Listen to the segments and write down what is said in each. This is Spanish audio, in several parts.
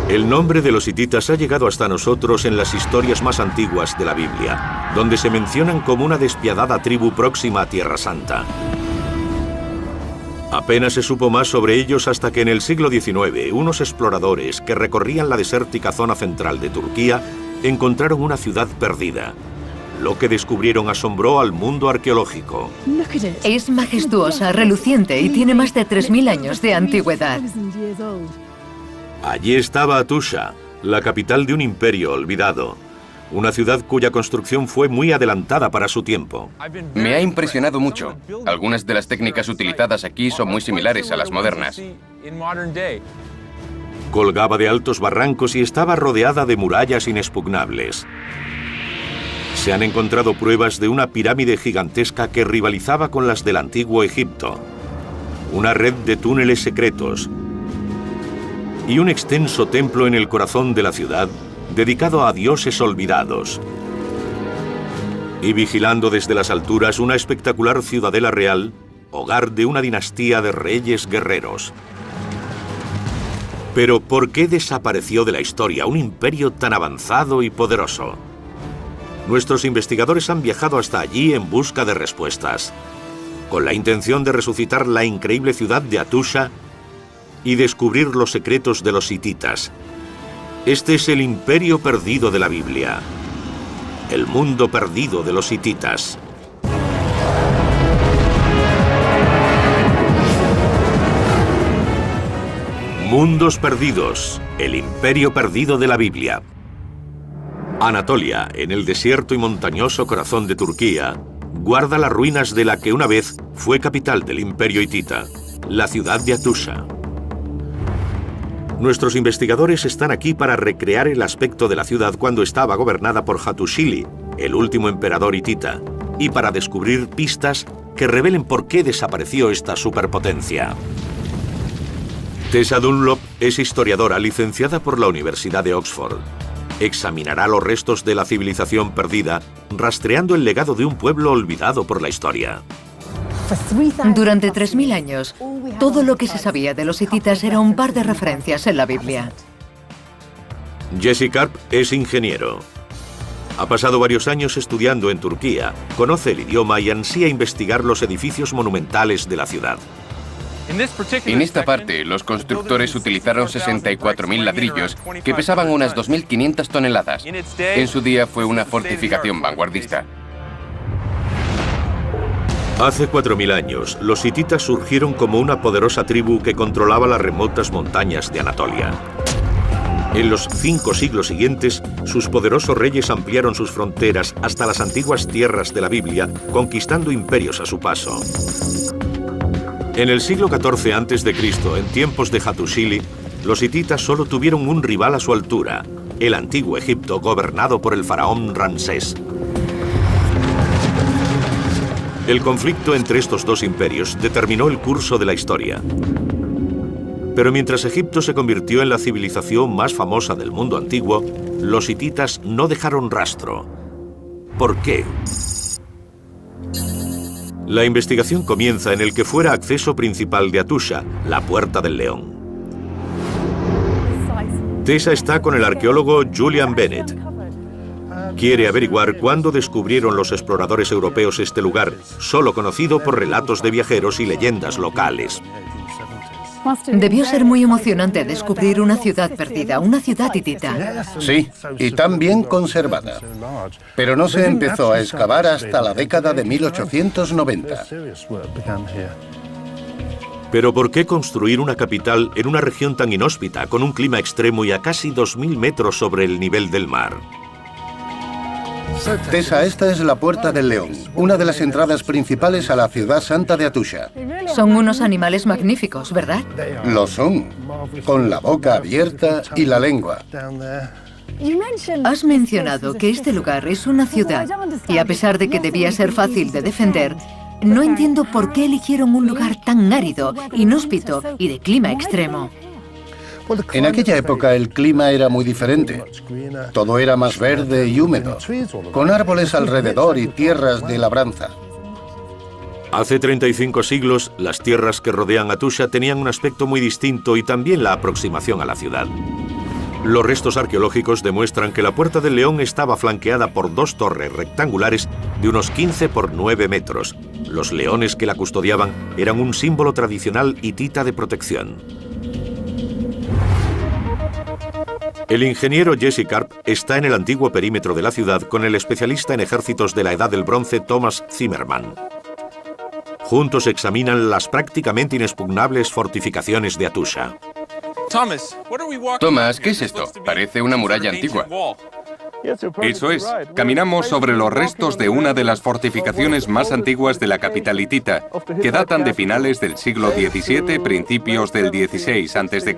El nombre de los hititas ha llegado hasta nosotros en las historias más antiguas de la Biblia, donde se mencionan como una despiadada tribu próxima a Tierra Santa. Apenas se supo más sobre ellos hasta que en el siglo XIX unos exploradores que recorrían la desértica zona central de Turquía encontraron una ciudad perdida. Lo que descubrieron asombró al mundo arqueológico. Es majestuosa, reluciente y tiene más de 3000 años de antigüedad. Allí estaba Atusha, la capital de un imperio olvidado. Una ciudad cuya construcción fue muy adelantada para su tiempo. Me ha impresionado mucho. Algunas de las técnicas utilizadas aquí son muy similares a las modernas. Colgaba de altos barrancos y estaba rodeada de murallas inexpugnables. Se han encontrado pruebas de una pirámide gigantesca que rivalizaba con las del antiguo Egipto, una red de túneles secretos y un extenso templo en el corazón de la ciudad dedicado a dioses olvidados. Y vigilando desde las alturas una espectacular ciudadela real, hogar de una dinastía de reyes guerreros. Pero ¿por qué desapareció de la historia un imperio tan avanzado y poderoso? Nuestros investigadores han viajado hasta allí en busca de respuestas, con la intención de resucitar la increíble ciudad de Atusha y descubrir los secretos de los hititas. Este es el imperio perdido de la Biblia, el mundo perdido de los hititas. Mundos perdidos, el imperio perdido de la Biblia. Anatolia, en el desierto y montañoso corazón de Turquía, guarda las ruinas de la que una vez fue capital del imperio hitita, la ciudad de Atusha. Nuestros investigadores están aquí para recrear el aspecto de la ciudad cuando estaba gobernada por Hattushili, el último emperador hitita, y para descubrir pistas que revelen por qué desapareció esta superpotencia. Tessa Dunlop es historiadora licenciada por la Universidad de Oxford. Examinará los restos de la civilización perdida, rastreando el legado de un pueblo olvidado por la historia. Durante 3000 años, todo lo que se sabía de los hititas era un par de referencias en la Biblia. Jesse Karp es ingeniero. Ha pasado varios años estudiando en Turquía, conoce el idioma y ansía investigar los edificios monumentales de la ciudad. En esta parte, los constructores utilizaron 64.000 ladrillos que pesaban unas 2.500 toneladas. En su día fue una fortificación vanguardista. Hace 4000 años, los hititas surgieron como una poderosa tribu que controlaba las remotas montañas de Anatolia. En los 5 siglos siguientes, sus poderosos reyes ampliaron sus fronteras hasta las antiguas tierras de la Biblia, conquistando imperios a su paso. En el siglo XIV a.C., en tiempos de Hattushili, los hititas solo tuvieron un rival a su altura, el antiguo Egipto gobernado por el faraón Ramsés. El conflicto entre estos dos imperios determinó el curso de la historia. Pero mientras Egipto se convirtió en la civilización más famosa del mundo antiguo, los hititas no dejaron rastro. ¿Por qué? La investigación comienza en el que fuera acceso principal de Atusha, la Puerta del León. Tessa está con el arqueólogo Julian Bennett. Quiere averiguar cuándo descubrieron los exploradores europeos este lugar, solo conocido por relatos de viajeros y leyendas locales. Debió ser muy emocionante descubrir una ciudad perdida, una ciudad hitita. Sí, y tan bien conservada. Pero no se empezó a excavar hasta la década de 1890. Pero ¿por qué construir una capital en una región tan inhóspita, con un clima extremo y a casi 2000 metros sobre el nivel del mar? Tessa, esta es la Puerta del León, una de las entradas principales a la ciudad santa de Atusha. Son unos animales magníficos, ¿verdad? Lo son, con la boca abierta y la lengua. Has mencionado que este lugar es una ciudad, y a pesar de que debía ser fácil de defender, no entiendo por qué eligieron un lugar tan árido, inhóspito y de clima extremo. En aquella época el clima era muy diferente. Todo era más verde y húmedo, con árboles alrededor y tierras de labranza. Hace 35 siglos, las tierras que rodean Atusha tenían un aspecto muy distinto y también la aproximación a la ciudad. Los restos arqueológicos demuestran que la Puerta del León estaba flanqueada por dos torres rectangulares de unos 15 por 9 metros. Los leones que la custodiaban eran un símbolo tradicional hitita de protección. El ingeniero Jesse Karp está en el antiguo perímetro de la ciudad con el especialista en ejércitos de la Edad del Bronce Thomas Zimmerman. Juntos examinan las prácticamente inexpugnables fortificaciones de Hattusha. Thomas, ¿qué es esto? Parece una muralla antigua. Eso es. Caminamos sobre los restos de una de las fortificaciones más antiguas de la capital hitita, que datan de finales del siglo XVII, principios del XVI a.C.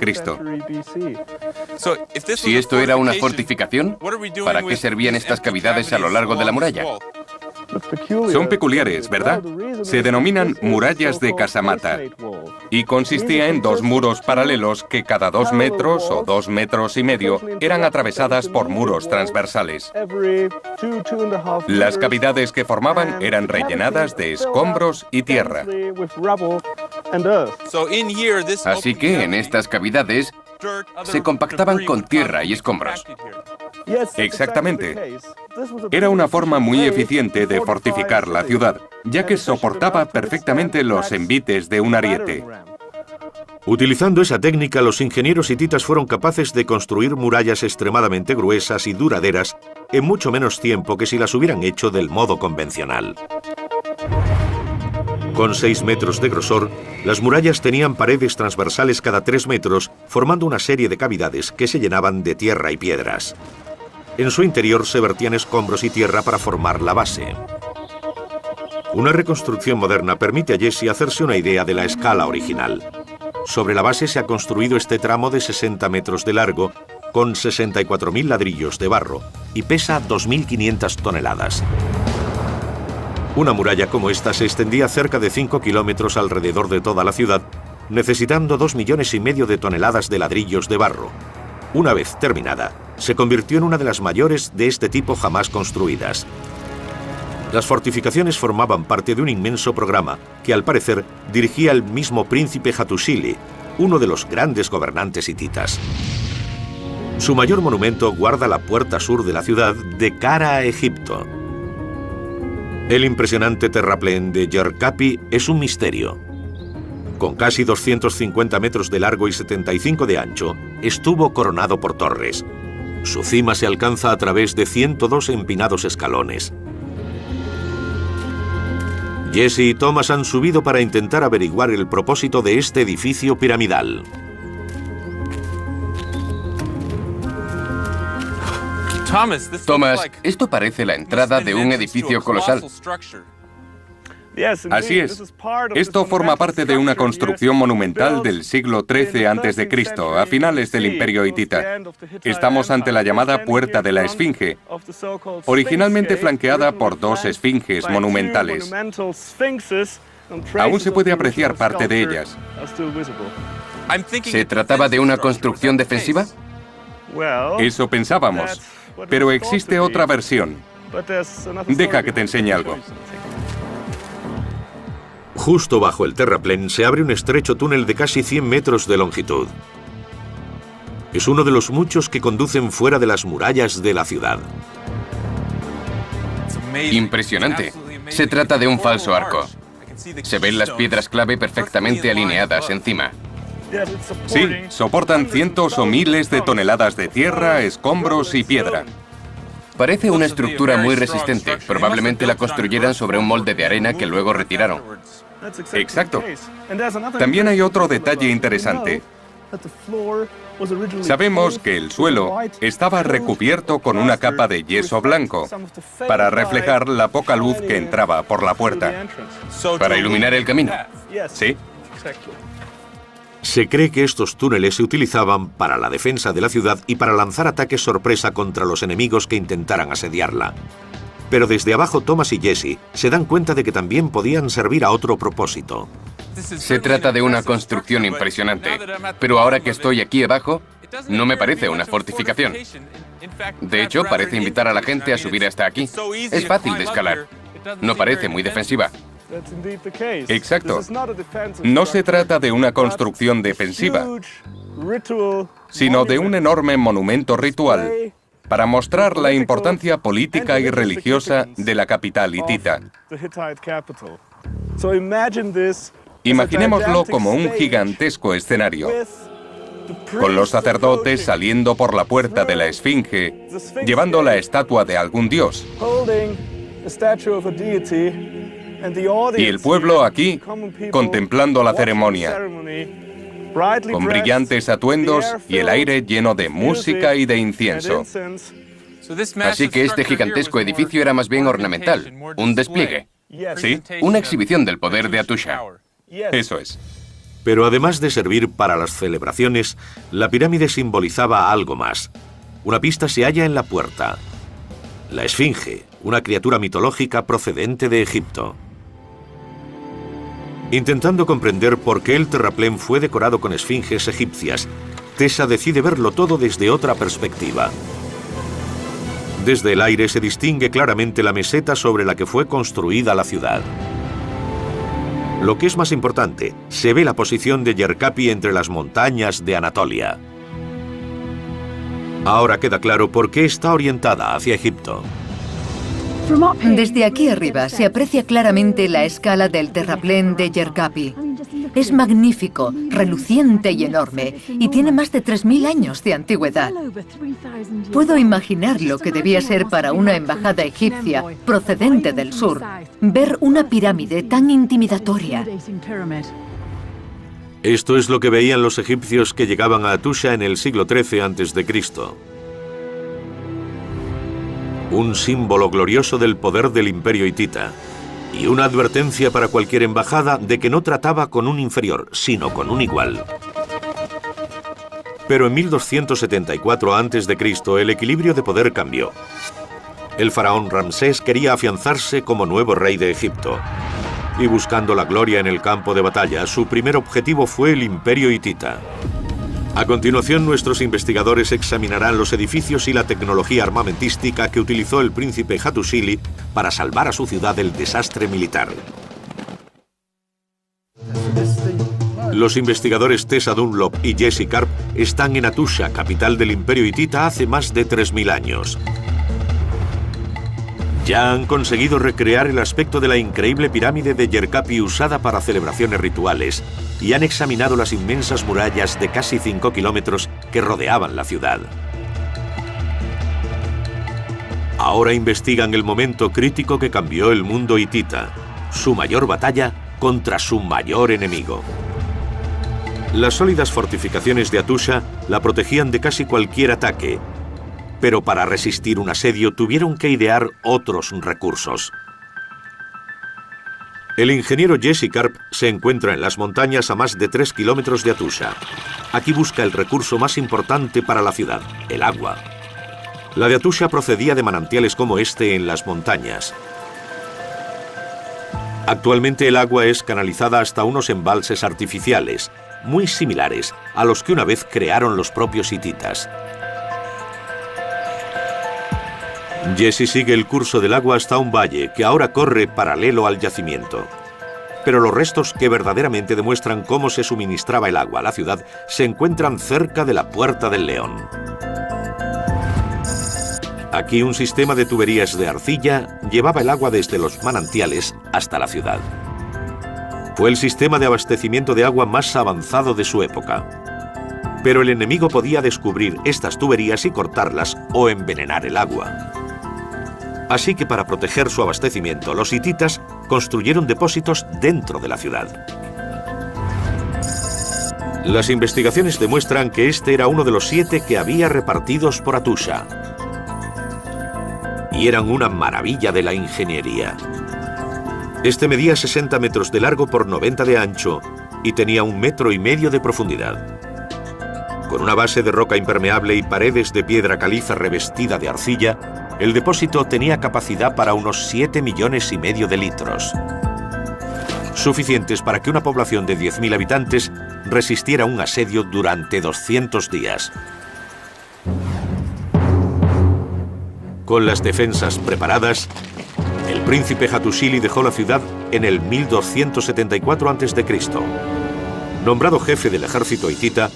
Si esto era una fortificación, ¿para qué servían estas cavidades a lo largo de la muralla? Son peculiares, ¿verdad? Se denominan murallas de casamata y consistía en dos muros paralelos que cada 2 metros o 2 metros y medio eran atravesadas por muros transversales. Las cavidades que formaban eran rellenadas de escombros y tierra. Así que en estas cavidades se compactaban con tierra y escombros. Exactamente. Era una forma muy eficiente de fortificar la ciudad, ya que soportaba perfectamente los envites de un ariete. Utilizando esa técnica, los ingenieros hititas fueron capaces de construir murallas extremadamente gruesas y duraderas en mucho menos tiempo que si las hubieran hecho del modo convencional. Con 6 metros de grosor, las murallas tenían paredes transversales cada 3 metros, formando una serie de cavidades que se llenaban de tierra y piedras. En su interior se vertían escombros y tierra para formar la base. Una reconstrucción moderna permite a Jesse hacerse una idea de la escala original. Sobre la base se ha construido este tramo de 60 metros de largo, con 64.000 ladrillos de barro, y pesa 2.500 toneladas. Una muralla como esta se extendía cerca de 5 kilómetros alrededor de toda la ciudad, necesitando 2,5 millones de toneladas de ladrillos de barro. Una vez terminada, se convirtió en una de las mayores de este tipo jamás construidas. Las fortificaciones formaban parte de un inmenso programa que, al parecer, dirigía el mismo príncipe Hattusili, uno de los grandes gobernantes hititas. Su mayor monumento guarda la puerta sur de la ciudad de cara a Egipto. El impresionante terraplén de Yerkapi es un misterio. Con casi 250 metros de largo y 75 de ancho, estuvo coronado por torres. Su cima se alcanza a través de 102 empinados escalones. Jesse y Thomas han subido para intentar averiguar el propósito de este edificio piramidal. Thomas, esto parece la entrada de un edificio colosal. Así es. Esto forma parte de una construcción monumental del siglo XIII a.C., a finales del Imperio hitita. Estamos ante la llamada Puerta de la Esfinge, originalmente flanqueada por 2 esfinges monumentales. Aún se puede apreciar parte de ellas. ¿Se trataba de una construcción defensiva? Eso pensábamos, pero existe otra versión. Deja que te enseñe algo. Justo bajo el terraplén se abre un estrecho túnel de casi 100 metros de longitud. Es uno de los muchos que conducen fuera de las murallas de la ciudad. Impresionante. Se trata de un falso arco. Se ven las piedras clave perfectamente alineadas encima. Sí, soportan cientos o miles de toneladas de tierra, escombros y piedra. Parece una estructura muy resistente. Probablemente la construyeran sobre un molde de arena que luego retiraron. Exacto. También hay otro detalle interesante. Sabemos que el suelo estaba recubierto con una capa de yeso blanco para reflejar la poca luz que entraba por la puerta. ¿Para iluminar el camino? Sí. Se cree que estos túneles se utilizaban para la defensa de la ciudad y para lanzar ataques sorpresa contra los enemigos que intentaran asediarla. Pero desde abajo Thomas y Jesse se dan cuenta de que también podían servir a otro propósito. Se trata de una construcción impresionante, pero ahora que estoy aquí abajo, no me parece una fortificación. De hecho, parece invitar a la gente a subir hasta aquí. Es fácil de escalar. No parece muy defensiva. Exacto. No se trata de una construcción defensiva. sino de un enorme monumento ritual para mostrar la importancia política y religiosa de la capital hitita. Imaginémoslo como un gigantesco escenario, con los sacerdotes saliendo por la puerta de la Esfinge, llevando la estatua de algún dios. Y el pueblo aquí, contemplando la ceremonia, con brillantes atuendos y el aire lleno de música y de incienso. Así que este gigantesco edificio era más bien ornamental, un despliegue. ¿Sí? Una exhibición del poder de Hattusha. Eso es. Pero además de servir para las celebraciones, la pirámide simbolizaba algo más. Una pista se halla en la puerta. La Esfinge, una criatura mitológica procedente de Egipto. Intentando comprender por qué el terraplén fue decorado con esfinges egipcias, Tessa decide verlo todo desde otra perspectiva. Desde el aire se distingue claramente la meseta sobre la que fue construida la ciudad. Lo que es más importante, se ve la posición de Yerkapi entre las montañas de Anatolia. Ahora queda claro por qué está orientada hacia Egipto. Desde aquí arriba se aprecia claramente la escala del terraplén de Yerkapi. Es magnífico, reluciente y enorme, y tiene más de 3000 años de antigüedad. Puedo imaginar lo que debía ser para una embajada egipcia procedente del sur, ver una pirámide tan intimidatoria. Esto es lo que veían los egipcios que llegaban a Hattusha en el siglo XIII a.C. Un símbolo glorioso del poder del imperio hitita y una advertencia para cualquier embajada de que no trataba con un inferior, sino con un igual. Pero en 1274 a.C. el equilibrio de poder cambió. El faraón Ramsés quería afianzarse como nuevo rey de Egipto. Y buscando la gloria en el campo de batalla, su primer objetivo fue el imperio hitita. A continuación, nuestros investigadores examinarán los edificios y la tecnología armamentística que utilizó el príncipe Hattusili para salvar a su ciudad del desastre militar. Los investigadores Tessa Dunlop y Jesse Karp están en Hattusha, capital del imperio hitita, hace más de 3000 años. Ya han conseguido recrear el aspecto de la increíble pirámide de Yerkapi usada para celebraciones rituales y han examinado las inmensas murallas de casi 5 kilómetros que rodeaban la ciudad. Ahora investigan el momento crítico que cambió el mundo hitita, su mayor batalla contra su mayor enemigo. Las sólidas fortificaciones de Hattusha la protegían de casi cualquier ataque, pero para resistir un asedio tuvieron que idear otros recursos. El ingeniero Jesse Karp se encuentra en las montañas a más de 3 kilómetros de Hattusha. Aquí busca el recurso más importante para la ciudad, el agua. La de Hattusha procedía de manantiales como este en las montañas. Actualmente el agua es canalizada hasta unos embalses artificiales, muy similares a los que una vez crearon los propios hititas. Jesse sigue el curso del agua hasta un valle que ahora corre paralelo al yacimiento. Pero los restos que verdaderamente demuestran cómo se suministraba el agua a la ciudad se encuentran cerca de la Puerta del León. Aquí un sistema de tuberías de arcilla llevaba el agua desde los manantiales hasta la ciudad. Fue el sistema de abastecimiento de agua más avanzado de su época. Pero el enemigo podía descubrir estas tuberías y cortarlas o envenenar el agua. Así que para proteger su abastecimiento, los hititas construyeron depósitos dentro de la ciudad. Las investigaciones demuestran que este era uno de los 7 que había repartidos por Hattusha. Y eran una maravilla de la ingeniería. Este medía 60 metros de largo por 90 de ancho y tenía 1,5 metros de profundidad. Con una base de roca impermeable y paredes de piedra caliza revestida de arcilla, el depósito tenía capacidad para unos 7,5 millones de litros. Suficientes para que una población de 10.000 habitantes resistiera un asedio durante 200 días. Con las defensas preparadas, el príncipe Hattusili dejó la ciudad en el 1274 a.C. Nombrado jefe del ejército hitita,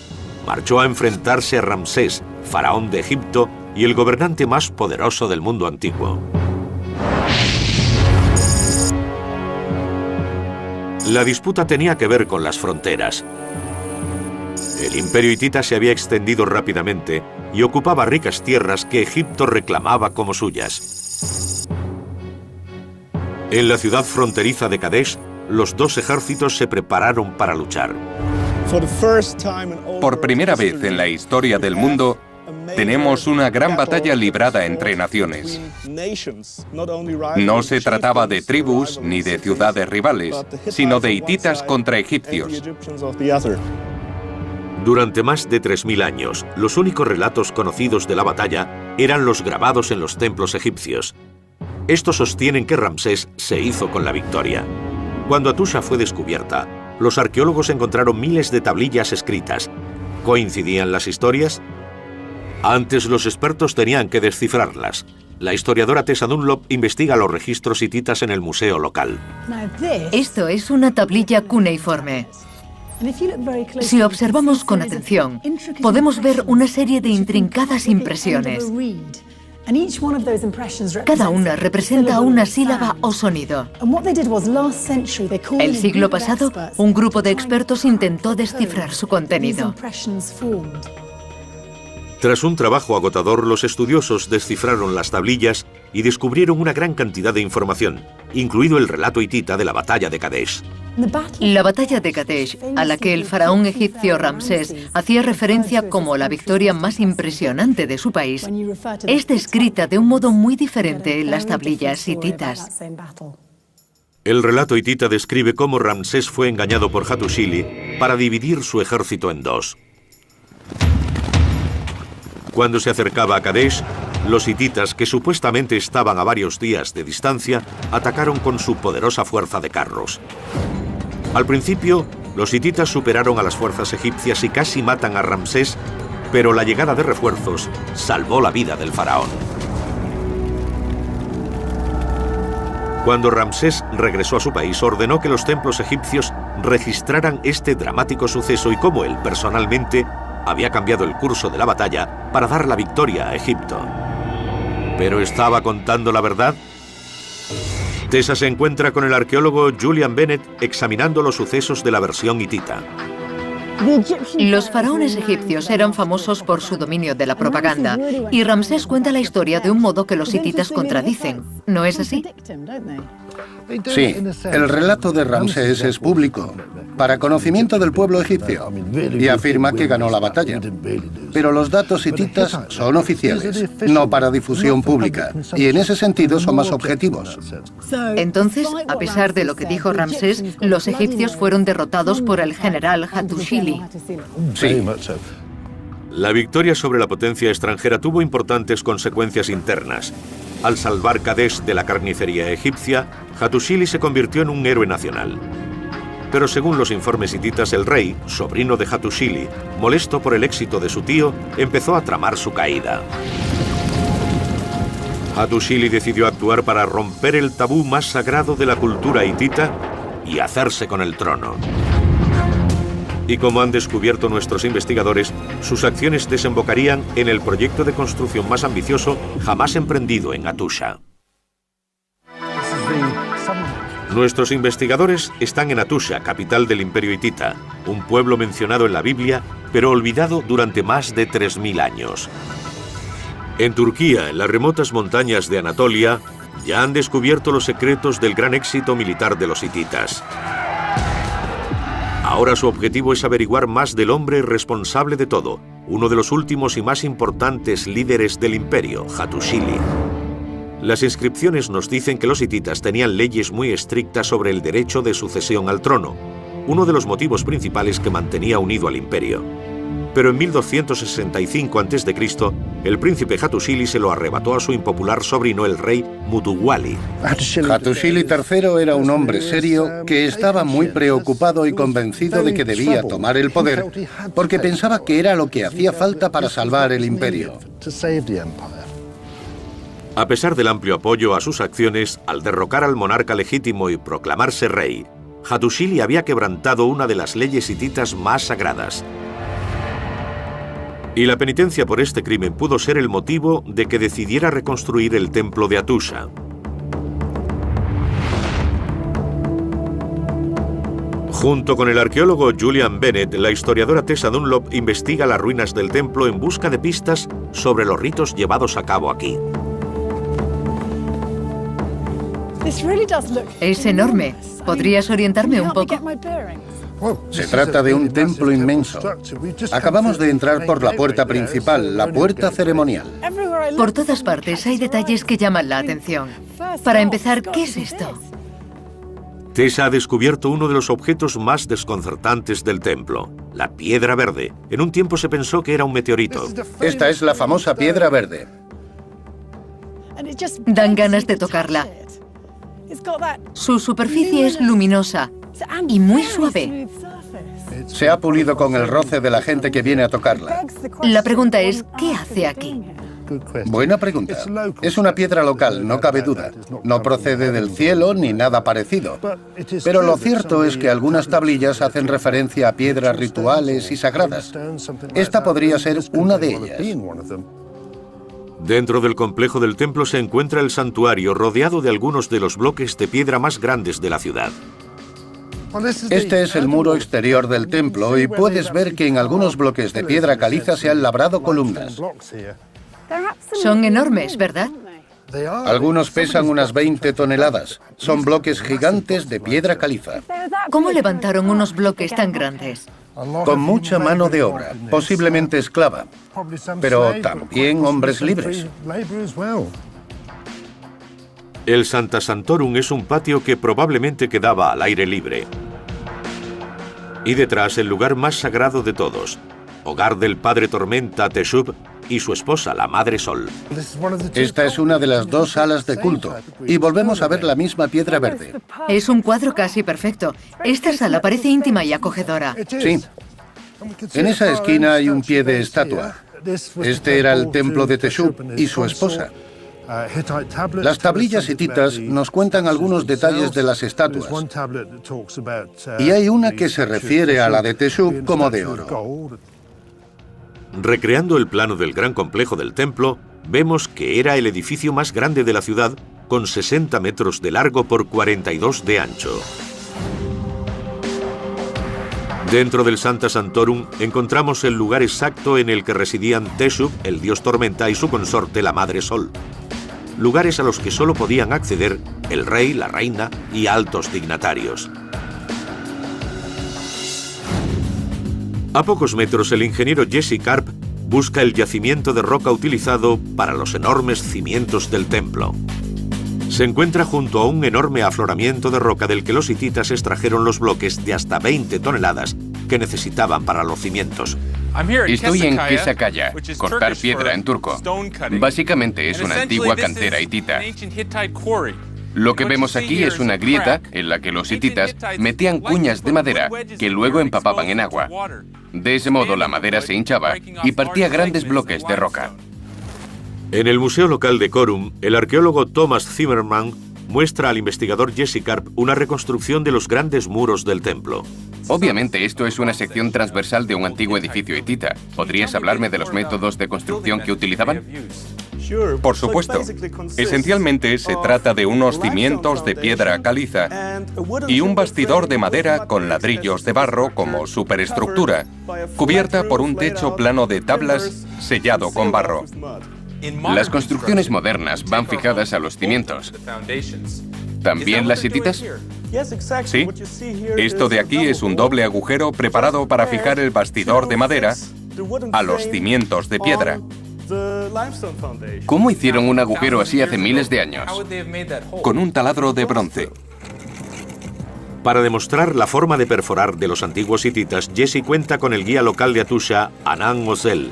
marchó a enfrentarse a Ramsés, faraón de Egipto y el gobernante más poderoso del mundo antiguo. La disputa tenía que ver con las fronteras. El imperio hitita se había extendido rápidamente y ocupaba ricas tierras que Egipto reclamaba como suyas. En la ciudad fronteriza de Kadesh, los dos ejércitos se prepararon para luchar. Por primera vez en la historia del mundo, tenemos una gran batalla librada entre naciones. No se trataba de tribus ni de ciudades rivales, sino de hititas contra egipcios. Durante más de 3000 años, los únicos relatos conocidos de la batalla eran los grabados en los templos egipcios. Estos sostienen que Ramsés se hizo con la victoria. Cuando Atusha fue descubierta, los arqueólogos encontraron miles de tablillas escritas. ¿Coincidían las historias? Antes los expertos tenían que descifrarlas. La historiadora Tessa Dunlop investiga los registros hititas en el museo local. Esto es una tablilla cuneiforme. Si observamos con atención, podemos ver una serie de intrincadas impresiones. Cada una representa una sílaba o sonido. El siglo pasado, un grupo de expertos intentó descifrar su contenido. Tras un trabajo agotador, los estudiosos descifraron las tablillas y descubrieron una gran cantidad de información, incluido el relato hitita de la batalla de Kadesh. La batalla de Kadesh, a la que el faraón egipcio Ramsés hacía referencia como la victoria más impresionante de su país, es descrita de un modo muy diferente en las tablillas hititas. El relato hitita describe cómo Ramsés fue engañado por Hattusili para dividir su ejército en dos. Cuando se acercaba a Kadesh, los hititas, que supuestamente estaban a varios días de distancia, atacaron con su poderosa fuerza de carros. Al principio, los hititas superaron a las fuerzas egipcias y casi matan a Ramsés, pero la llegada de refuerzos salvó la vida del faraón. Cuando Ramsés regresó a su país, ordenó que los templos egipcios registraran este dramático suceso y cómo él, personalmente, había cambiado el curso de la batalla para dar la victoria a Egipto. ¿Pero estaba contando la verdad? Tessa se encuentra con el arqueólogo Julian Bennett examinando los sucesos de la versión hitita. Los faraones egipcios eran famosos por su dominio de la propaganda, y Ramsés cuenta la historia de un modo que los hititas contradicen. ¿No es así? Sí, el relato de Ramsés es público, para conocimiento del pueblo egipcio, y afirma que ganó la batalla. Pero los datos hititas son oficiales, no para difusión pública, y en ese sentido son más objetivos. Entonces, a pesar de lo que dijo Ramsés, los egipcios fueron derrotados por el general Hattusili. Sí. La victoria sobre la potencia extranjera tuvo importantes consecuencias internas. Al salvar Kadesh de la carnicería egipcia, Hattusili se convirtió en un héroe nacional. Pero según los informes hititas, el rey, sobrino de Hattusili, molesto por el éxito de su tío, empezó a tramar su caída. Hattusili decidió actuar para romper el tabú más sagrado de la cultura hitita y hacerse con el trono. Y como han descubierto nuestros investigadores, sus acciones desembocarían en el proyecto de construcción más ambicioso jamás emprendido en Atusha. Nuestros investigadores están en Atusha, capital del Imperio Hitita, un pueblo mencionado en la Biblia, pero olvidado durante más de 3000 años. En Turquía, en las remotas montañas de Anatolia, ya han descubierto los secretos del gran éxito militar de los hititas. Ahora su objetivo es averiguar más del hombre responsable de todo, uno de los últimos y más importantes líderes del imperio, Hattusili. Las inscripciones nos dicen que los hititas tenían leyes muy estrictas sobre el derecho de sucesión al trono, uno de los motivos principales que mantenía unido al imperio. Pero en 1265 a.C., el príncipe Hattusili se lo arrebató a su impopular sobrino, el rey Mutuwali. Hattusili III era un hombre serio que estaba muy preocupado y convencido de que debía tomar el poder porque pensaba que era lo que hacía falta para salvar el imperio. A pesar del amplio apoyo a sus acciones, al derrocar al monarca legítimo y proclamarse rey, Hattusili había quebrantado una de las leyes hititas más sagradas. Y la penitencia por este crimen pudo ser el motivo de que decidiera reconstruir el templo de Hattusha. Junto con el arqueólogo Julian Bennett, la historiadora Tessa Dunlop investiga las ruinas del templo en busca de pistas sobre los ritos llevados a cabo aquí. Es enorme. ¿Podrías orientarme un poco? Se trata de un templo inmenso. Acabamos de entrar por la puerta principal, la puerta ceremonial. Por todas partes hay detalles que llaman la atención. Para empezar, ¿qué es esto? Tessa ha descubierto uno de los objetos más desconcertantes del templo, la piedra verde. En un tiempo se pensó que era un meteorito. Esta es la famosa piedra verde. Dan ganas de tocarla. Su superficie es luminosa y muy suave. Se ha pulido con el roce de la gente que viene a tocarla. La pregunta es, ¿qué hace aquí? Buena pregunta. Es una piedra local, no cabe duda. No procede del cielo ni nada parecido. Pero lo cierto es que algunas tablillas hacen referencia a piedras rituales y sagradas. Esta podría ser una de ellas. Dentro del complejo del templo se encuentra el santuario, rodeado de algunos de los bloques de piedra más grandes de la ciudad. Este es el muro exterior del templo y puedes ver que en algunos bloques de piedra caliza se han labrado columnas. Son enormes, ¿verdad? Algunos pesan unas 20 toneladas. Son bloques gigantes de piedra caliza. ¿Cómo levantaron unos bloques tan grandes? Con mucha mano de obra, posiblemente esclava, pero también hombres libres. El Sancta Sanctorum es un patio que probablemente quedaba al aire libre. Y detrás el lugar más sagrado de todos, hogar del padre Tormenta Teshub y su esposa, la Madre Sol. Esta es una de las dos salas de culto, y volvemos a ver la misma piedra verde. Es un cuadro casi perfecto. Esta sala parece íntima y acogedora. Sí. En esa esquina hay un pie de estatua. Este era el templo de Teshub y su esposa. Las tablillas hititas nos cuentan algunos detalles de las estatuas. Y hay una que se refiere a la de Teshub como de oro. Recreando el plano del gran complejo del templo, vemos que era el edificio más grande de la ciudad, con 60 metros de largo por 42 de ancho. Dentro del Sancta Sanctorum encontramos el lugar exacto en el que residían Teshub, el dios tormenta, y su consorte, la Madre Sol. Lugares a los que solo podían acceder el rey, la reina y altos dignatarios. A pocos metros, el ingeniero Jesse Karp busca el yacimiento de roca utilizado para los enormes cimientos del templo. Se encuentra junto a un enorme afloramiento de roca del que los hititas extrajeron los bloques de hasta 20 toneladas que necesitaban para los cimientos. Estoy en Kesakaya, cortar piedra en turco. Básicamente es una antigua cantera hitita. Lo que vemos aquí es una grieta en la que los hititas metían cuñas de madera que luego empapaban en agua. De ese modo la madera se hinchaba y partía grandes bloques de roca. En el museo local de Corum, el arqueólogo Thomas Zimmerman muestra al investigador Jesse Karp una reconstrucción de los grandes muros del templo. Obviamente esto es una sección transversal de un antiguo edificio hitita. ¿Podrías hablarme de los métodos de construcción que utilizaban? Por supuesto. Esencialmente se trata de unos cimientos de piedra caliza y un bastidor de madera con ladrillos de barro como superestructura, cubierta por un techo plano de tablas sellado con barro. Las construcciones modernas van fijadas a los cimientos. ¿También las hititas? Sí. Esto de aquí es un doble agujero preparado para fijar el bastidor de madera a los cimientos de piedra. ¿Cómo hicieron un agujero así hace miles de años? Con un taladro de bronce. Para demostrar la forma de perforar de los antiguos hititas, Jesse cuenta con el guía local de Hattusha, Anan Ozel.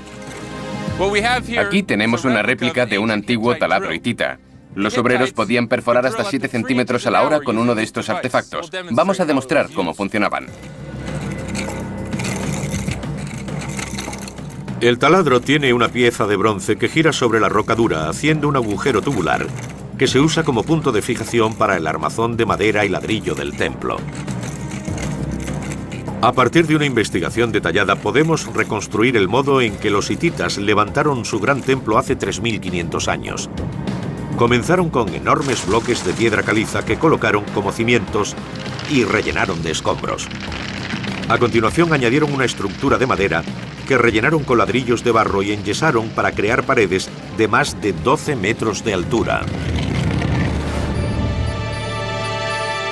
Aquí tenemos una réplica de un antiguo taladro hitita. Los obreros podían perforar hasta 7 centímetros a la hora con uno de estos artefactos. Vamos a demostrar cómo funcionaban. El taladro tiene una pieza de bronce que gira sobre la roca dura, haciendo un agujero tubular que se usa como punto de fijación para el armazón de madera y ladrillo del templo. A partir de una investigación detallada podemos reconstruir el modo en que los hititas levantaron su gran templo hace 3.500 años. Comenzaron con enormes bloques de piedra caliza que colocaron como cimientos y rellenaron de escombros. A continuación añadieron una estructura de madera que rellenaron con ladrillos de barro y enyesaron para crear paredes de más de 12 metros de altura.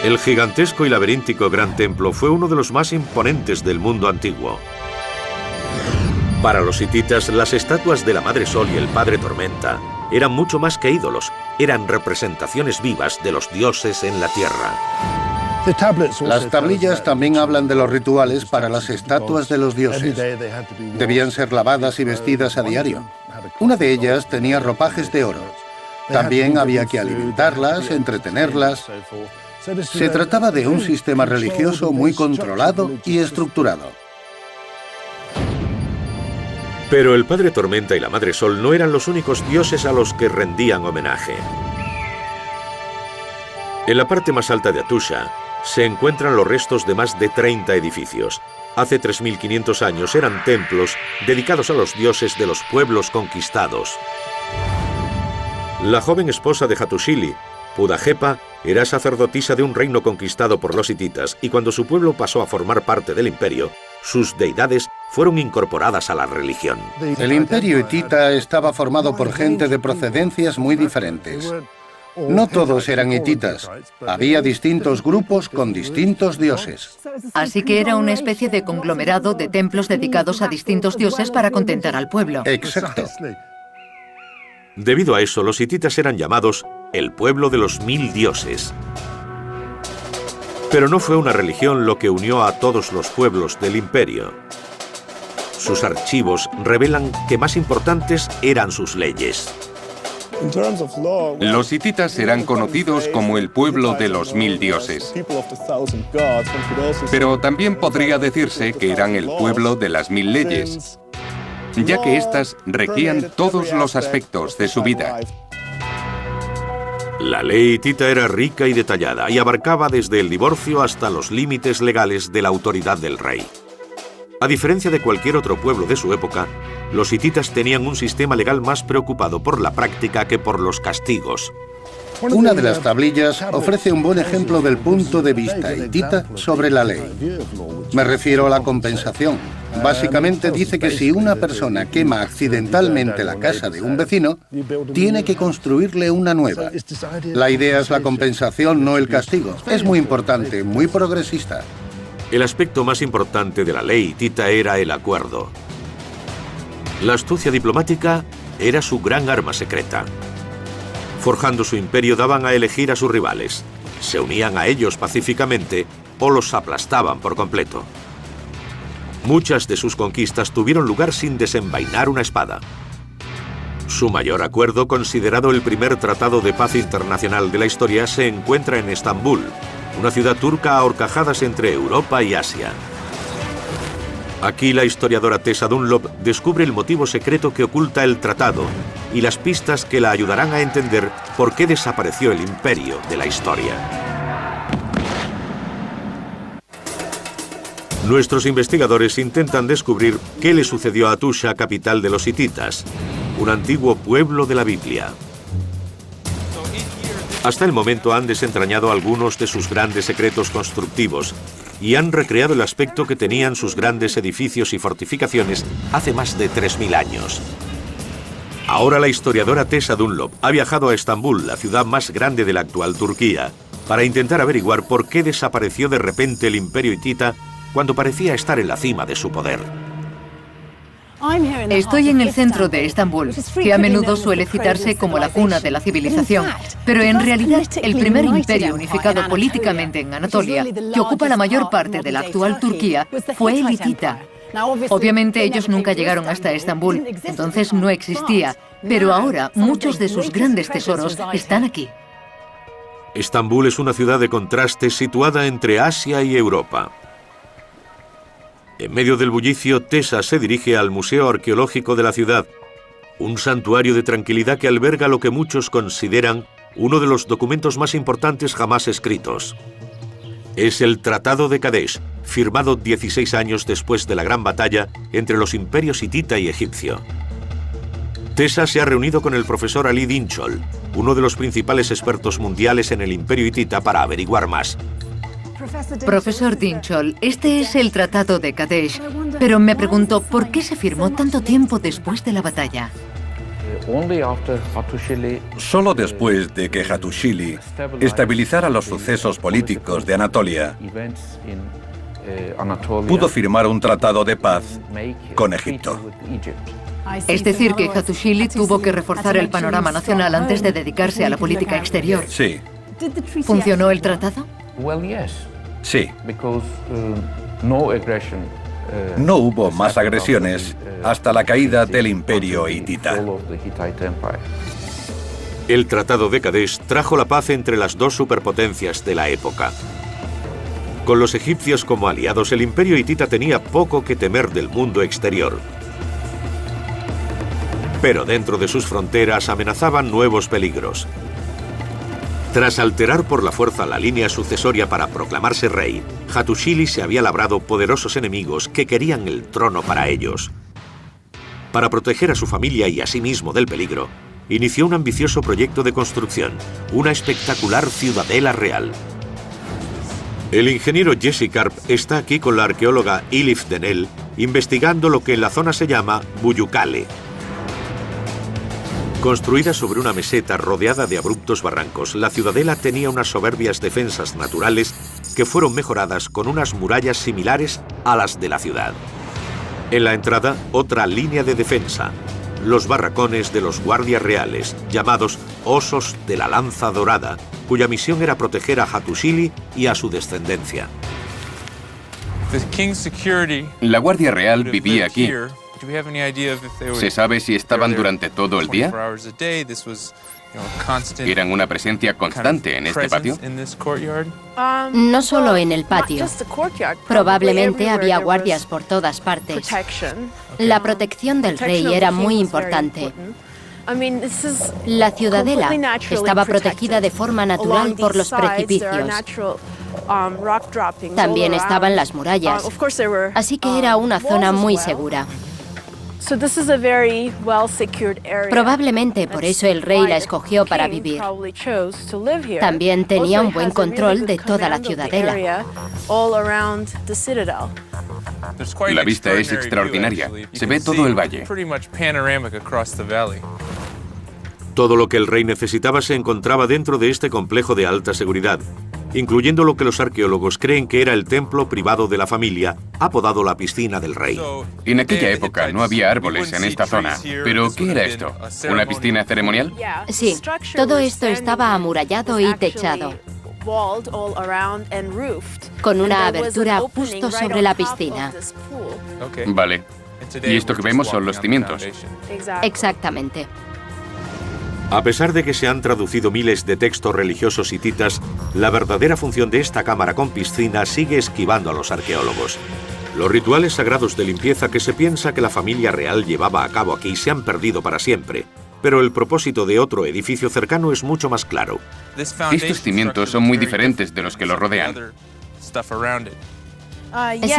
El gigantesco y laberíntico Gran Templo fue uno de los más imponentes del mundo antiguo. Para los hititas, las estatuas de la Madre Sol y el Padre Tormenta eran mucho más que ídolos, eran representaciones vivas de los dioses en la tierra. Las tablillas también hablan de los rituales para las estatuas de los dioses. Debían ser lavadas y vestidas a diario. Una de ellas tenía ropajes de oro. También había que alimentarlas, entretenerlas. Se trataba de un sistema religioso muy controlado y estructurado. Pero el Padre Tormenta y la Madre Sol no eran los únicos dioses a los que rendían homenaje. En la parte más alta de Atusha se encuentran los restos de más de 30 edificios. Hace 3.500 años eran templos dedicados a los dioses de los pueblos conquistados. La joven esposa de Hattusili, Pudajepa, era sacerdotisa de un reino conquistado por los hititas y cuando su pueblo pasó a formar parte del imperio, sus deidades fueron incorporadas a la religión. El imperio hitita estaba formado por gente de procedencias muy diferentes. No todos eran hititas. Había distintos grupos con distintos dioses. Así que era una especie de conglomerado de templos dedicados a distintos dioses para contentar al pueblo. Exacto. Debido a eso, los hititas eran llamados el pueblo de los 1000 dioses. Pero no fue una religión lo que unió a todos los pueblos del imperio. Sus archivos revelan que más importantes eran sus leyes. Los hititas eran conocidos como el pueblo de los 1000 dioses. Pero también podría decirse que eran el pueblo de las 1000 leyes, ya que éstas regían todos los aspectos de su vida. La ley hitita era rica y detallada y abarcaba desde el divorcio hasta los límites legales de la autoridad del rey. A diferencia de cualquier otro pueblo de su época, los hititas tenían un sistema legal más preocupado por la práctica que por los castigos. Una de las tablillas ofrece un buen ejemplo del punto de vista hitita sobre la ley. Me refiero a la compensación. Básicamente dice que si una persona quema accidentalmente la casa de un vecino, tiene que construirle una nueva. La idea es la compensación, no el castigo. Es muy importante, muy progresista. El aspecto más importante de la ley hitita era el acuerdo. La astucia diplomática era su gran arma secreta. Forjando su imperio daban a elegir a sus rivales. Se unían a ellos pacíficamente o los aplastaban por completo. Muchas de sus conquistas tuvieron lugar sin desenvainar una espada. Su mayor acuerdo, considerado el primer tratado de paz internacional de la historia, se encuentra en Estambul, una ciudad turca a horcajadas entre Europa y Asia. Aquí la historiadora Tessa Dunlop descubre el motivo secreto que oculta el tratado y las pistas que la ayudarán a entender por qué desapareció el imperio de la historia. Nuestros investigadores intentan descubrir qué le sucedió a Atusha, capital de los hititas, un antiguo pueblo de la Biblia. Hasta el momento han desentrañado algunos de sus grandes secretos constructivos y han recreado el aspecto que tenían sus grandes edificios y fortificaciones hace más de 3000 años. Ahora la historiadora Tessa Dunlop ha viajado a Estambul, la ciudad más grande de la actual Turquía, para intentar averiguar por qué desapareció de repente el imperio hitita cuando parecía estar en la cima de su poder. Estoy en el centro de Estambul, que a menudo suele citarse como la cuna de la civilización, pero en realidad el primer imperio unificado políticamente en Anatolia, que ocupa la mayor parte de la actual Turquía, fue el hitita. Obviamente ellos nunca llegaron hasta Estambul, entonces no existía, pero ahora muchos de sus grandes tesoros están aquí. Estambul es una ciudad de contrastes situada entre Asia y Europa. En medio del bullicio, Tessa se dirige al Museo Arqueológico de la ciudad, un santuario de tranquilidad que alberga lo que muchos consideran uno de los documentos más importantes jamás escritos. Es el Tratado de Kadesh, firmado 16 años después de la gran batalla entre los imperios hitita y egipcio. Tessa se ha reunido con el profesor Ali Dinchol, uno de los principales expertos mundiales en el imperio hitita, para averiguar más. Profesor Dinchol, este es el Tratado de Kadesh, pero me pregunto, ¿por qué se firmó tanto tiempo después de la batalla? Solo después de que Hattusili estabilizara los sucesos políticos de Anatolia, pudo firmar un tratado de paz con Egipto. Es decir, que Hattusili tuvo que reforzar el panorama nacional antes de dedicarse a la política exterior. Sí, ¿Funcionó el tratado? sí. No hubo más agresiones hasta la caída del imperio hitita. El Tratado de Kadesh trajo la paz entre las dos superpotencias de la época. Con los egipcios como aliados, el imperio hitita tenía poco que temer del mundo exterior. Pero dentro de sus fronteras amenazaban nuevos peligros. Tras alterar por la fuerza la línea sucesoria para proclamarse rey, Hattusili se había labrado poderosos enemigos que querían el trono para ellos. Para proteger a su familia y a sí mismo del peligro, inició un ambicioso proyecto de construcción, una espectacular ciudadela real. El ingeniero Jesse Karp está aquí con la arqueóloga Elif Denel, investigando lo que en la zona se llama Buyukale. Construida sobre una meseta rodeada de abruptos barrancos, la ciudadela tenía unas soberbias defensas naturales que fueron mejoradas con unas murallas similares a las de la ciudad. En la entrada, otra línea de defensa, los barracones de los guardias reales, llamados Osos de la Lanza Dorada, cuya misión era proteger a Hattusili y a su descendencia. La Guardia Real vivía aquí. ¿Se sabe si estaban durante todo el día? ¿Eran una presencia constante en este patio? No solo en el patio. Probablemente había guardias por todas partes. La protección del rey era muy importante. La ciudadela estaba protegida de forma natural por los precipicios. También estaban las murallas, así que era una zona muy segura. Probablemente por eso el rey la escogió para vivir. También tenía un buen control de toda la ciudadela. La vista es extraordinaria. Se ve todo el valle. Todo lo que el rey necesitaba se encontraba dentro de este complejo de alta seguridad, incluyendo lo que los arqueólogos creen que era el templo privado de la familia, apodado la Piscina del Rey. En aquella época no había árboles en esta zona. ¿Pero qué era esto? ¿Una piscina ceremonial? Sí, todo esto estaba amurallado y techado, con una abertura justo sobre la piscina. Vale. ¿Y esto que vemos son los cimientos? Exactamente. A pesar de que se han traducido miles de textos religiosos hititas, la verdadera función de esta cámara con piscina sigue esquivando a los arqueólogos. Los rituales sagrados de limpieza que se piensa que la familia real llevaba a cabo aquí se han perdido para siempre, pero el propósito de otro edificio cercano es mucho más claro. Estos cimientos son muy diferentes de los que lo rodean. Sí.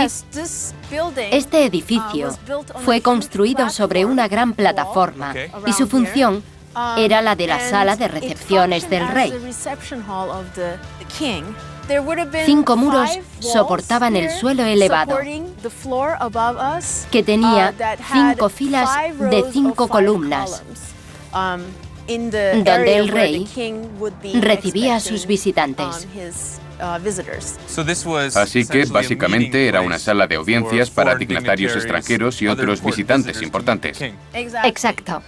Este edificio fue construido sobre una gran plataforma y su función era la de la sala de recepciones del rey. 5 muros soportaban el suelo elevado, que tenía 5 filas de 5 columnas, donde el rey recibía a sus visitantes. Así que básicamente era una sala de audiencias para dignatarios extranjeros y otros visitantes importantes. Exacto.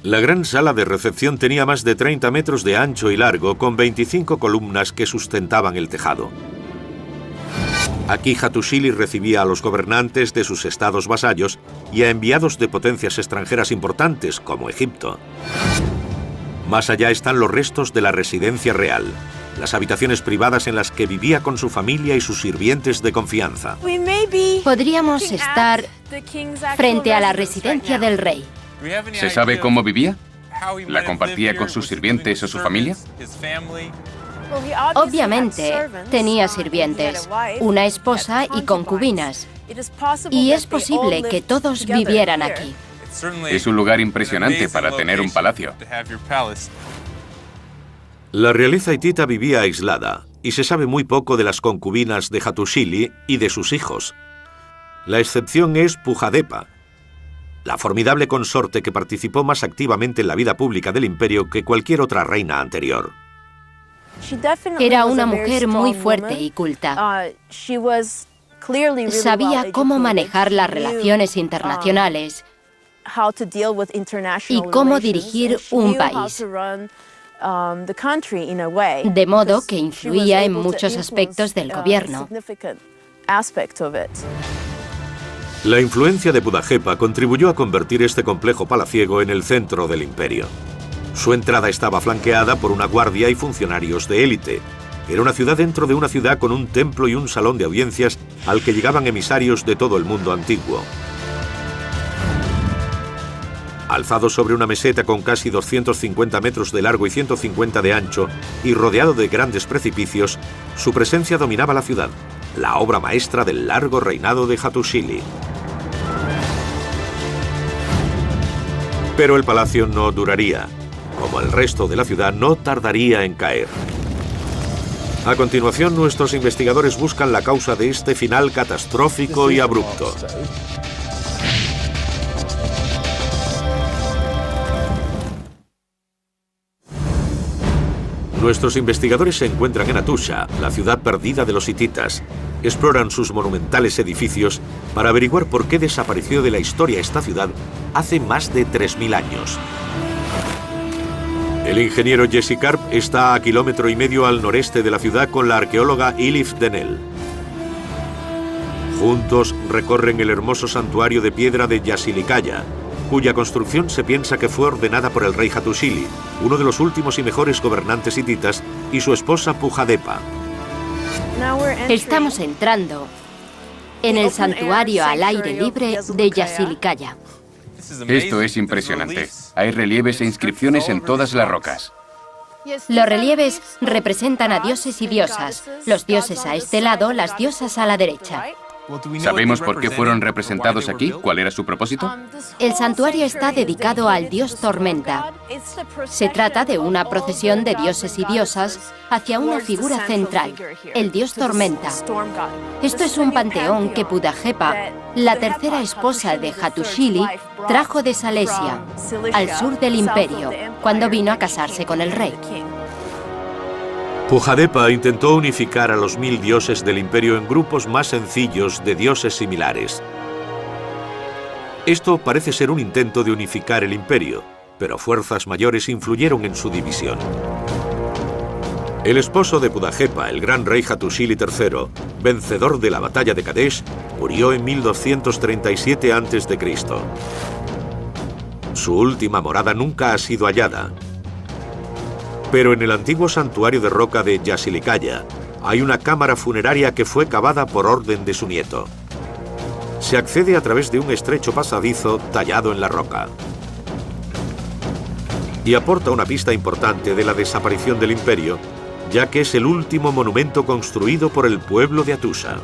La gran sala de recepción tenía más de 30 metros de ancho y largo, con 25 columnas que sustentaban el tejado. Aquí Hattusili recibía a los gobernantes de sus estados vasallos y a enviados de potencias extranjeras importantes, como Egipto. Más allá están los restos de la residencia real, las habitaciones privadas en las que vivía con su familia y sus sirvientes de confianza. Podríamos estar frente a la residencia del rey. ¿Se sabe cómo vivía? ¿La compartía con sus sirvientes o su familia? Obviamente, tenía sirvientes, una esposa y concubinas. Y es posible que todos vivieran aquí. Es un lugar impresionante para tener un palacio. La realeza hitita vivía aislada y se sabe muy poco de las concubinas de Hattusili y de sus hijos. La excepción es Pujadepa, la formidable consorte que participó más activamente en la vida pública del imperio que cualquier otra reina anterior. Era una mujer muy fuerte y culta. Sabía cómo manejar las relaciones internacionales y cómo dirigir un país, de modo que influía en muchos aspectos del gobierno. La influencia de Pudajepa contribuyó a convertir este complejo palaciego en el centro del imperio. Su entrada estaba flanqueada por una guardia y funcionarios de élite. Era una ciudad dentro de una ciudad con un templo y un salón de audiencias al que llegaban emisarios de todo el mundo antiguo. Alzado sobre una meseta con casi 250 metros de largo y 150 de ancho y rodeado de grandes precipicios, su presencia dominaba la ciudad, la obra maestra del largo reinado de Hattusili. Pero el palacio no duraría. Como el resto de la ciudad, no tardaría en caer. A continuación, nuestros investigadores buscan la causa de este final catastrófico y abrupto. Nuestros investigadores se encuentran en Hattusha, la ciudad perdida de los hititas. Exploran sus monumentales edificios para averiguar por qué desapareció de la historia esta ciudad hace más de 3000 años. El ingeniero Jesse Karp está a 1,5 kilómetros al noreste de la ciudad con la arqueóloga Elif Denel. Juntos recorren el hermoso santuario de piedra de Yasilikaya, cuya construcción se piensa que fue ordenada por el rey Hattusili, uno de los últimos y mejores gobernantes hititas, y su esposa Pujadepa. Estamos entrando en el santuario al aire libre de Yasilikaya. Esto es impresionante. Hay relieves e inscripciones en todas las rocas. Los relieves representan a dioses y diosas. Los dioses a este lado, las diosas a la derecha. ¿Sabemos por qué fueron representados aquí? ¿Cuál era su propósito? El santuario está dedicado al dios Tormenta. Se trata de una procesión de dioses y diosas hacia una figura central, el dios Tormenta. Esto es un panteón que Pudajepa, la tercera esposa de Hattusili, trajo de Salesia, al sur del imperio, cuando vino a casarse con el rey. Pujadepa intentó unificar a los 1000 dioses del imperio en grupos más sencillos de dioses similares. Esto parece ser un intento de unificar el imperio, pero fuerzas mayores influyeron en su división. El esposo de Pudajepa, el gran rey Hattusili III, vencedor de la batalla de Kadesh, murió en 1237 a.C. Su última morada nunca ha sido hallada. Pero en el antiguo santuario de roca de Yasilikaya hay una cámara funeraria que fue cavada por orden de su nieto. Se accede a través de un estrecho pasadizo tallado en la roca. Y aporta una pista importante de la desaparición del imperio, ya que es el último monumento construido por el pueblo de Hattusha.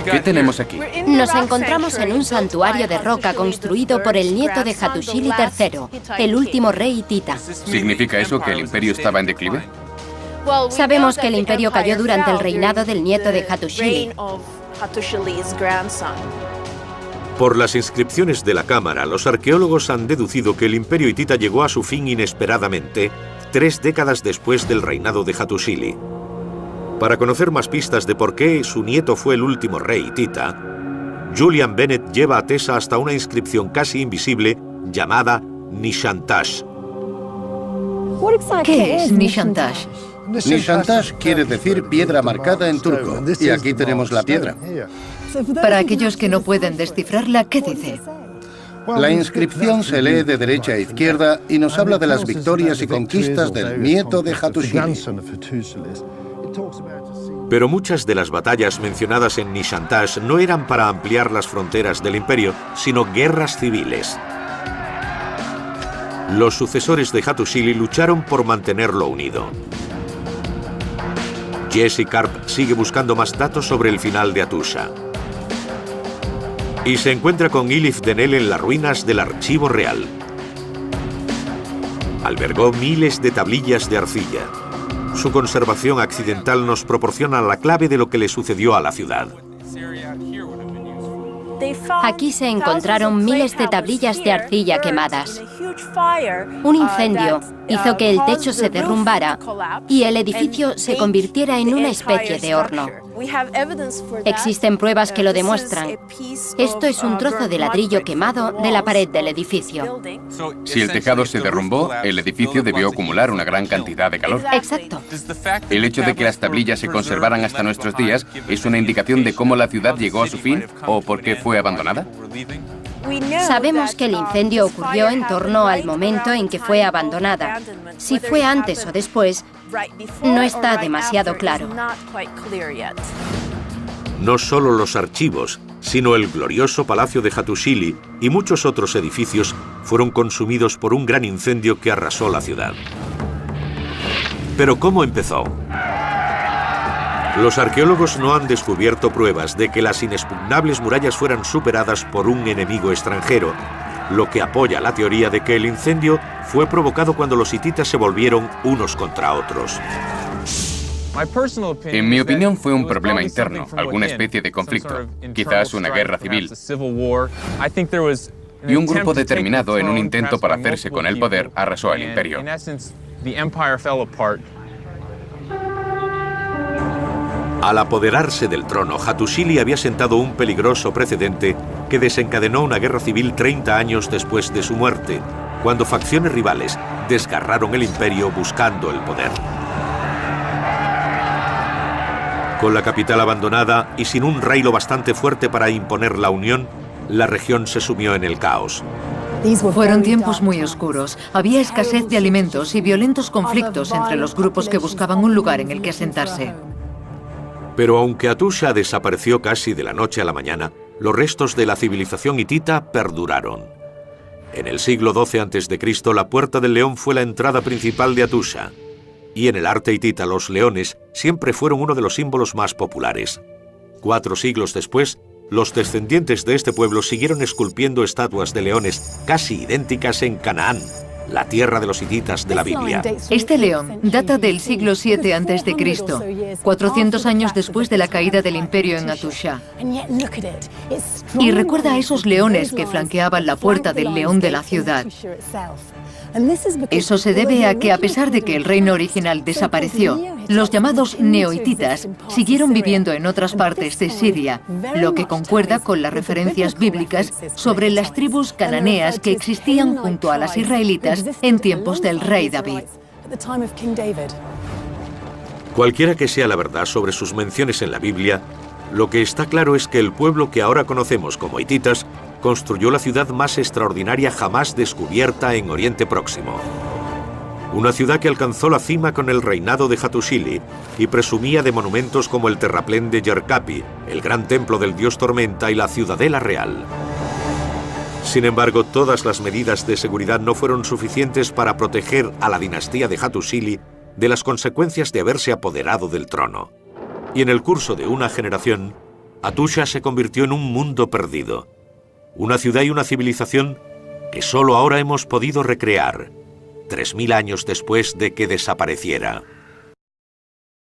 ¿Qué tenemos aquí? Nos encontramos en un santuario de roca construido por el nieto de Hattusili III, el último rey hitita. ¿Significa eso que el imperio estaba en declive? Sabemos que el imperio cayó durante el reinado del nieto de Hattusili. Por las inscripciones de la cámara, los arqueólogos han deducido que el imperio hitita llegó a su fin inesperadamente 3 décadas después del reinado de Hattusili. Para conocer más pistas de por qué su nieto fue el último rey hitita, Julian Bennett lleva a Tessa hasta una inscripción casi invisible llamada Nishantash. ¿Qué es Nishantash? Nishantash quiere decir piedra marcada en turco, y aquí tenemos la piedra. Para aquellos que no pueden descifrarla, ¿qué dice? La inscripción se lee de derecha a izquierda y nos habla de las victorias y conquistas del nieto de Hattusili. Pero muchas de las batallas mencionadas en Nishantash no eran para ampliar las fronteras del imperio, sino guerras civiles. Los sucesores de Hattusili lucharon por mantenerlo unido. Jesse Karp sigue buscando más datos sobre el final de Hattusha. Y se encuentra con Ilif Denel en las ruinas del Archivo Real. Albergó miles de tablillas de arcilla. Su conservación accidental nos proporciona la clave de lo que le sucedió a la ciudad. Aquí se encontraron miles de tablillas de arcilla quemadas. Un incendio hizo que el techo se derrumbara y el edificio se convirtiera en una especie de horno. Existen pruebas que lo demuestran. Esto es un trozo de ladrillo quemado de la pared del edificio. Si el tejado se derrumbó, el edificio debió acumular una gran cantidad de calor. Exacto. El hecho de que las tablillas se conservaran hasta nuestros días es una indicación de cómo la ciudad llegó a su fin o por qué fue abandonada. Sabemos que el incendio ocurrió en torno al momento en que fue abandonada. Si fue antes o después, no está demasiado claro. No solo los archivos, sino el glorioso palacio de Hattusili y muchos otros edificios fueron consumidos por un gran incendio que arrasó la ciudad. ¿Pero cómo empezó? Los arqueólogos no han descubierto pruebas de que las inexpugnables murallas fueran superadas por un enemigo extranjero, lo que apoya la teoría de que el incendio fue provocado cuando los hititas se volvieron unos contra otros. En mi opinión fue un problema interno, alguna especie de conflicto, quizás una guerra civil. Y un grupo determinado en un intento por hacerse con el poder arrasó el imperio. Al apoderarse del trono, Hattusili había sentado un peligroso precedente que desencadenó una guerra civil 30 años después de su muerte, cuando facciones rivales desgarraron el imperio buscando el poder. Con la capital abandonada y sin un rey lo bastante fuerte para imponer la unión, la región se sumió en el caos. Fueron tiempos muy oscuros. Había escasez de alimentos y violentos conflictos entre los grupos que buscaban un lugar en el que asentarse. Pero aunque Hattusha desapareció casi de la noche a la mañana, los restos de la civilización hitita perduraron. En el siglo XII a.C., la Puerta del León fue la entrada principal de Hattusha. Y en el arte hitita, los leones siempre fueron uno de los símbolos más populares. 4 siglos después, los descendientes de este pueblo siguieron esculpiendo estatuas de leones casi idénticas en Canaán, la tierra de los hititas de la Biblia. Este león data del siglo VII a.C., 400 años después de la caída del imperio en Hattusha. Y recuerda a esos leones que flanqueaban la puerta del león de la ciudad. Eso se debe a que, a pesar de que el reino original desapareció, los llamados neohititas siguieron viviendo en otras partes de Siria, lo que concuerda con las referencias bíblicas sobre las tribus cananeas que existían junto a las israelitas en tiempos del rey David. Cualquiera que sea la verdad sobre sus menciones en la Biblia, lo que está claro es que el pueblo que ahora conocemos como hititas construyó la ciudad más extraordinaria jamás descubierta en Oriente Próximo. Una ciudad que alcanzó la cima con el reinado de Hattusili y presumía de monumentos como el terraplén de Yerkapi, el gran templo del dios Tormenta y la ciudadela real. Sin embargo, todas las medidas de seguridad no fueron suficientes para proteger a la dinastía de Hattusili de las consecuencias de haberse apoderado del trono. Y en el curso de una generación, Hattusha se convirtió en un mundo perdido. Una ciudad y una civilización que solo ahora hemos podido recrear, 3000 años después de que desapareciera.